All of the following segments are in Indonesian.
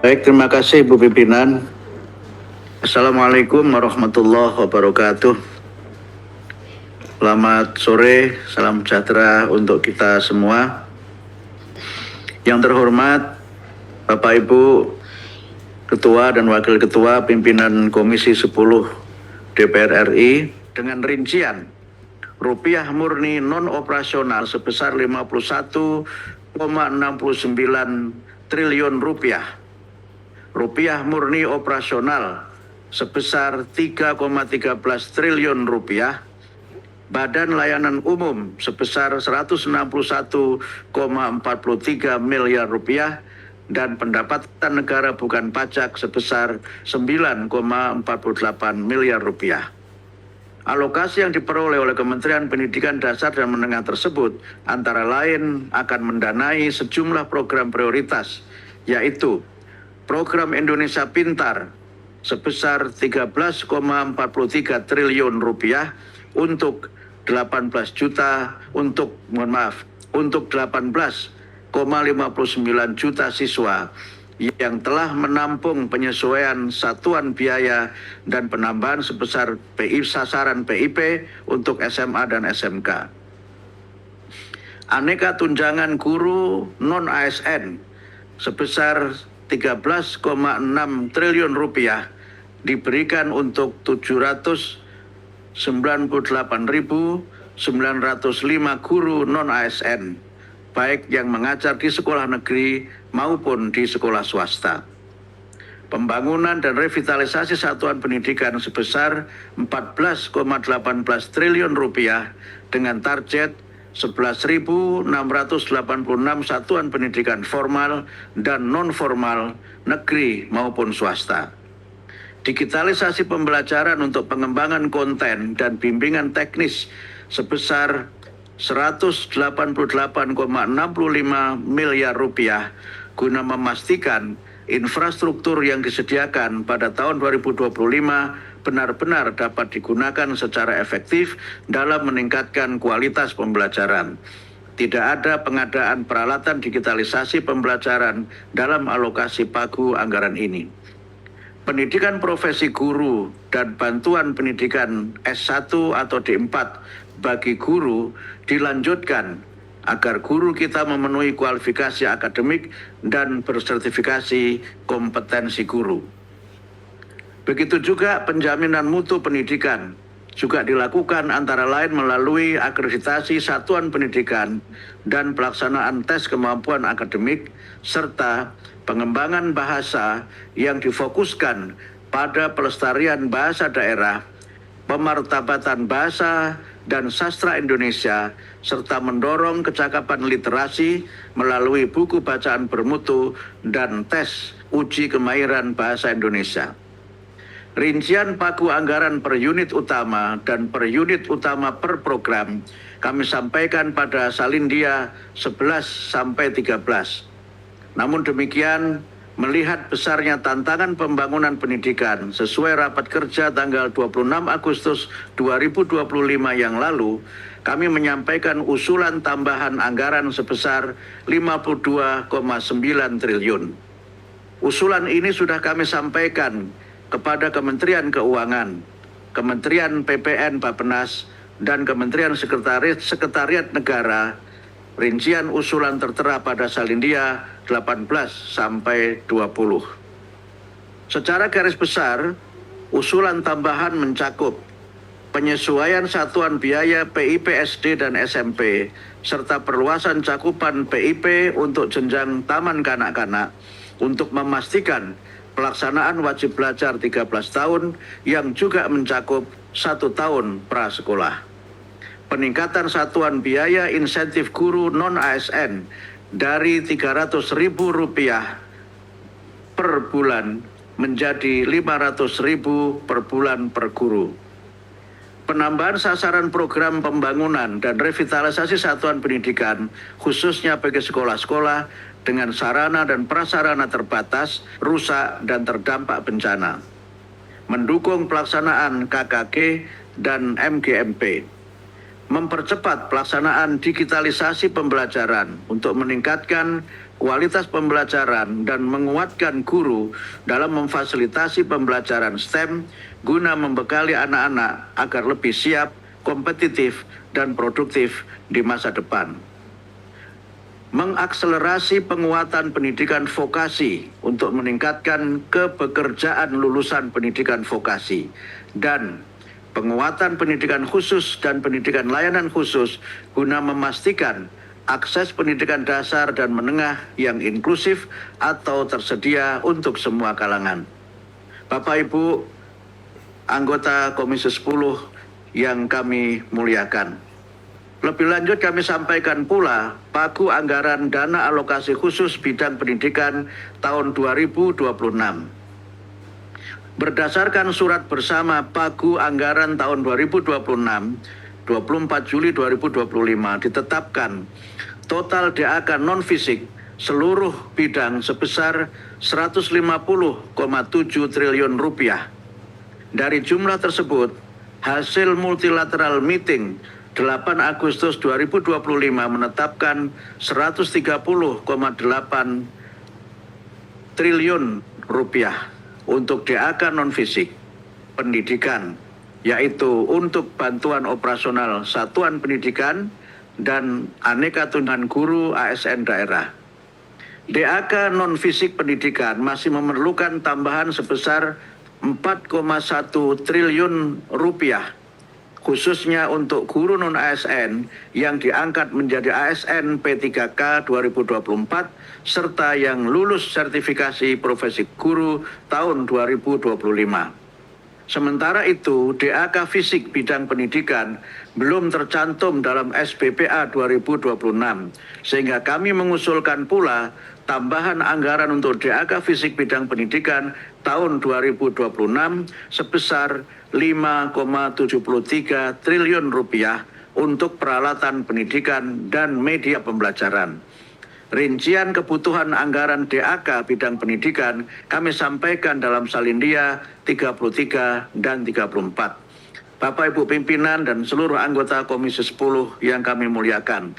Baik, terima kasih Bu Pimpinan. Assalamualaikum warahmatullahi wabarakatuh. Selamat sore, salam sejahtera untuk kita semua. Yang terhormat Bapak Ibu Ketua dan Wakil Ketua Pimpinan Komisi 10 DPR RI, dengan rincian rupiah murni non operasional sebesar 51,69 triliun rupiah, rupiah murni operasional sebesar 3,13 triliun rupiah, badan layanan umum sebesar 161,43 miliar rupiah, dan pendapatan negara bukan pajak sebesar 9,48 miliar rupiah. Alokasi yang diperoleh oleh Kementerian Pendidikan Dasar dan Menengah tersebut antara lain akan mendanai sejumlah program prioritas, yaitu program Indonesia Pintar sebesar 13,43 triliun rupiah untuk 18,59 juta siswa yang telah menampung penyesuaian satuan biaya dan penambahan sebesar sasaran PIP untuk SMA dan SMK. Aneka tunjangan guru non-ASN sebesar 13,6 triliun rupiah diberikan untuk 798.905 guru non-ASN, baik yang mengajar di sekolah negeri maupun di sekolah swasta. Pembangunan dan revitalisasi satuan pendidikan sebesar 14,18 triliun rupiah dengan target 11.686 satuan pendidikan formal dan non-formal negeri maupun swasta. Digitalisasi pembelajaran untuk pengembangan konten dan bimbingan teknis sebesar 188,65 miliar rupiah guna memastikan infrastruktur yang disediakan pada tahun 2025 benar-benar dapat digunakan secara efektif dalam meningkatkan kualitas pembelajaran. Tidak ada pengadaan peralatan digitalisasi pembelajaran dalam alokasi pagu anggaran ini. Pendidikan profesi guru dan bantuan pendidikan S1 atau D4 bagi guru dilanjutkan agar guru kita memenuhi kualifikasi akademik dan bersertifikasi kompetensi guru. Begitu juga penjaminan mutu pendidikan juga dilakukan antara lain melalui akreditasi satuan pendidikan dan pelaksanaan tes kemampuan akademik, serta pengembangan bahasa yang difokuskan pada pelestarian bahasa daerah, pemartabatan bahasa dan sastra Indonesia, serta mendorong kecakapan literasi melalui buku bacaan bermutu dan tes uji kemahiran bahasa Indonesia. Rincian pagu anggaran per unit utama dan per unit utama per program kami sampaikan pada Salindia 11-13. Namun demikian, melihat besarnya tantangan pembangunan pendidikan sesuai rapat kerja tanggal 26 Agustus 2025 yang lalu, kami menyampaikan usulan tambahan anggaran sebesar 52,9 triliun. Usulan ini sudah kami sampaikan kepada Kementerian Keuangan, Kementerian PPN Bappenas, dan Kementerian Sekretariat Negara. Rincian usulan tertera pada Salindia 18-20. Secara garis besar, usulan tambahan mencakup penyesuaian satuan biaya PIP SD dan SMP, serta perluasan cakupan PIP untuk jenjang taman kanak-kanak untuk memastikan pelaksanaan wajib belajar 13 tahun yang juga mencakup 1 tahun prasekolah. Peningkatan satuan biaya insentif guru non-ASN dari Rp300.000 per bulan menjadi Rp500.000 per bulan per guru. Penambahan sasaran program pembangunan dan revitalisasi satuan pendidikan, khususnya bagi sekolah-sekolah dengan sarana dan prasarana terbatas, rusak, dan terdampak bencana. Mendukung pelaksanaan KKG dan MGMP. Mempercepat pelaksanaan digitalisasi pembelajaran untuk meningkatkan kualitas pembelajaran dan menguatkan guru dalam memfasilitasi pembelajaran STEM guna membekali anak-anak agar lebih siap, kompetitif, dan produktif di masa depan. Mengakselerasi penguatan pendidikan vokasi untuk meningkatkan kepekerjaan lulusan pendidikan vokasi dan penguatan pendidikan khusus dan pendidikan layanan khusus guna memastikan akses pendidikan dasar dan menengah yang inklusif atau tersedia untuk semua kalangan. Bapak Ibu anggota Komisi 10 yang kami muliakan. Lebih lanjut kami sampaikan pula pagu anggaran dana alokasi khusus bidang pendidikan tahun 2026. Berdasarkan surat bersama pagu anggaran tahun 2026, 24 Juli 2025 ditetapkan total DAK non-fisik seluruh bidang sebesar 150,7 triliun rupiah. Dari jumlah tersebut, hasil multilateral meeting 8 Agustus 2025 menetapkan 130,8 triliun rupiah untuk DAK non-fisik pendidikan, yaitu untuk bantuan operasional satuan pendidikan dan aneka tunjangan guru ASN daerah. DAK non-fisik pendidikan masih memerlukan tambahan sebesar 4,1 triliun rupiah, khususnya untuk guru non-ASN yang diangkat menjadi ASN P3K 2024 serta yang lulus sertifikasi profesi guru tahun 2025. Sementara itu, DAK fisik bidang pendidikan belum tercantum dalam SBPA 2026, sehingga kami mengusulkan pula tambahan anggaran untuk DAK fisik bidang pendidikan tahun 2026 sebesar 5,73 triliun rupiah untuk peralatan pendidikan dan media pembelajaran. Rincian kebutuhan anggaran DAK bidang pendidikan kami sampaikan dalam Salindia 33 dan 34. Bapak Ibu pimpinan dan seluruh anggota Komisi 10 yang kami muliakan.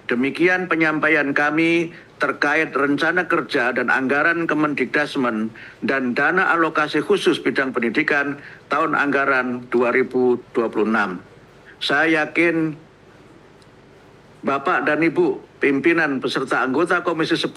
Demikian penyampaian kami terkait rencana kerja dan anggaran Kemendikdasmen dan dana alokasi khusus bidang pendidikan tahun anggaran 2026. Saya yakin Bapak dan Ibu pimpinan beserta anggota Komisi 10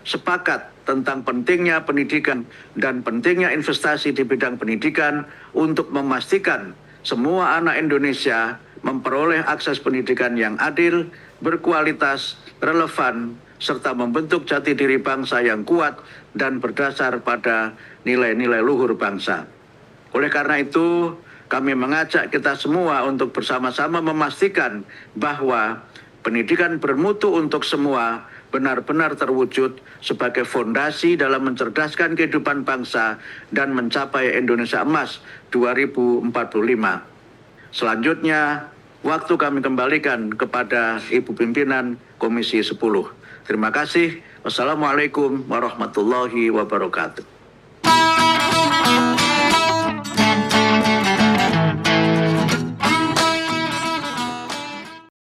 sepakat tentang pentingnya pendidikan dan pentingnya investasi di bidang pendidikan untuk memastikan semua anak Indonesia memperoleh akses pendidikan yang adil, berkualitas, relevan, serta membentuk jati diri bangsa yang kuat dan berdasar pada nilai-nilai luhur bangsa. Oleh karena itu, kami mengajak kita semua untuk bersama-sama memastikan bahwa pendidikan bermutu untuk semua benar-benar terwujud sebagai fondasi dalam mencerdaskan kehidupan bangsa dan mencapai Indonesia Emas 2045. Selanjutnya, waktu kami kembalikan kepada Ibu Pimpinan Komisi 10. Terima kasih. Wassalamualaikum warahmatullahi wabarakatuh.